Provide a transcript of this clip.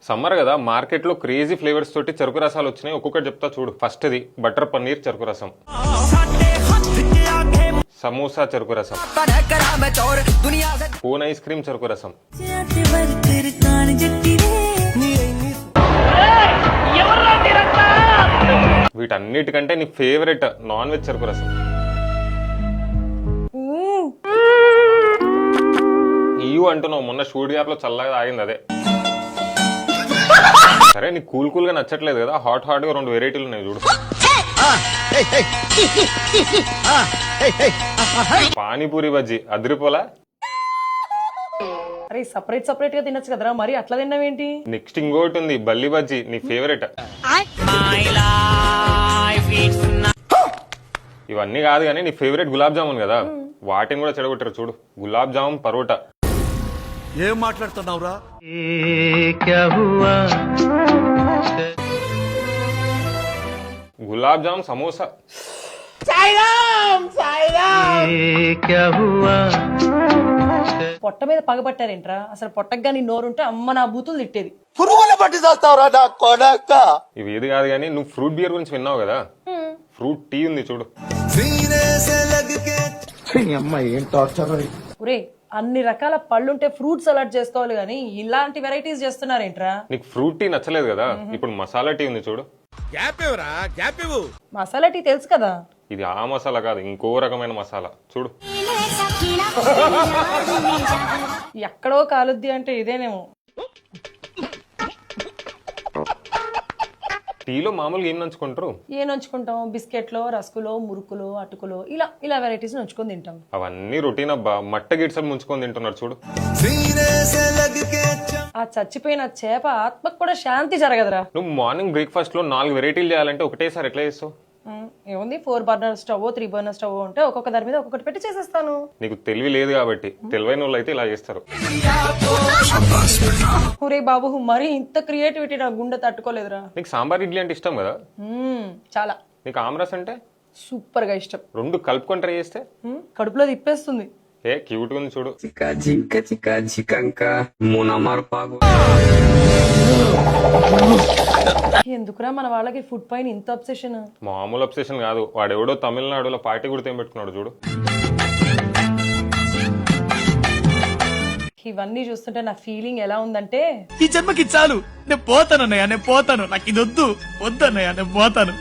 Summer కదా, market లో crazy flavours తోటి చెరుకు రసాలు వచ్చినాయి. ఒక్కొక్కటి చెప్తా చూడు. ఫస్ట్ ది బటర్ పన్నీర్ చెరుకు రసం, సమోసా చెరుకు రసం, కోన్ ఐస్ క్రీమ్ చెరుకు రసం, వీటన్నిటికంటే నీ ఫేవరెట్ నాన్ వెజ్ చెరుకు రసం. ఇయు అంటున్నావు, మొన్న షూట్ గ్యాప్ లో చల్లగా ఆగింది అదే. సరే నీకు కూల్ కూల్ గా నచ్చట్లేదు కదా, హాట్ హాట్ గా 2 వెరైటీలు ఉన్నాయి చూడు. పానీపూరి బజ్జీ అదిరిపోలా. అరే సపరేట్ సపరేట్ గా తినొచ్చు కదరా, మరి అట్లా తిన్నావేంటి? నెక్స్ట్ ఇంకోటి ఉంది బల్లి బజ్జీ, నీ ఫేవరెట్. ఇవన్నీ కాదు కానీ నీ ఫేవరెట్ గులాబ్ జామున్ కదా, వాటిని కూడా చెడగొట్టారు చూడు. గులాబ్ జామున్ పరోటా. ఏం మాట్లాడుతున్నావురా? గులాబ్ జామున్ సమోసా. పొట్ట మీద పగబట్టారేంట్రా? అసలు పొట్టకు గానీ నోరుంటే అమ్మ నా బూతులు తిట్టేది. పురుగులు పట్టి చేస్తావురా నా కొడక. ఇవి ఏది కాదు కానీ నువ్వు ఫ్రూట్ బియర్ గురించి విన్నావు కదా, ఫ్రూట్ టీ ఉంది చూడు. ఒరే అన్ని రకాల పళ్ళుంటే ఫ్రూట్ సలాడ్ చేసుకోవాలి గానీ ఇలాంటి వెరైటీస్ చేస్తున్నారేంట్రా? నీకు ఫ్రూట్ టీ నచ్చలేదు కదా, ఇప్పుడు మసాలా టీ ఉంది చూడు. మసాలా టీ తెలుసు కదా. ఇది ఆ మసాలా కాదు, ఇంకో రకమైన మసాలా చూడు. ఎక్కడో కాలుద్ది అంటే ఇదేనేమో. టీలో మామూలుగా ఏం నంచుకుంటారు? ఏ నంచుకుంటాం? బిస్కెట్లో, రస్కులో, మురుకులో, అటుకులో, ఇలా వెరైటీస్ నంచుకొని తింటాం. అవన్నీ రొటీన్ అబ్బా. మట్ట గిడ్సలు ముంచుకొని తింటున్నారు చూడు. ఆ చచ్చిపోయిన చేప ఆత్మకు కూడా శాంతి జరగదురా. నువ్వు మార్నింగ్ బ్రేక్ఫాస్ట్ లో 4 వెరైటీలు చేయాలంటే ఒకటేసారి ఎట్లా చేస్తావు? ఏముంది, 4 బర్నర్ స్టవ్, 3 బర్నర్ స్టవ్ ఉంటే ఒక్కొక్క దాని మీద ఒక్కొక్కటి పెట్టి చేసేస్తాను. నీకు తెలివి లేదు కాబట్టి, తెలివైన వాళ్ళు అయితే ఇలా చేస్తారు. ఒరే బాబు, మరి ఇంత క్రియేటివిటీ నా గుండె తట్టుకోలేదురా. నీకు సాంబార్ ఇడ్లీ అంటే ఇష్టం కదా? చాలా. నీకు ఆమ్రస్ అంటే సూపర్ గా ఇష్టం. 2 కలుపుకొని ట్రై చేస్తే కడుపులో తిప్పేస్తుంది. ఏ క్యూట్ గా ఉంది చూడు. ఎందుకురా మన వాళ్ళకి ఫుడ్ పైన ఇంత అబ్సెషన్? మామూలు అబ్సెషన్ కాదు, వాడెవడో తమిళనాడులో పార్టీ కూడా ఏం పెట్టుకున్నాడు చూడు. ఇవన్నీ చూస్తుంటే నా ఫీలింగ్ ఎలా ఉందంటే, ఈ జన్మకి చాలు, నేను పోతాను అన్నయ్య, నేను పోతాను, నాకు ఇది వద్దు, వద్దన్నయ్య, నేను పోతాను.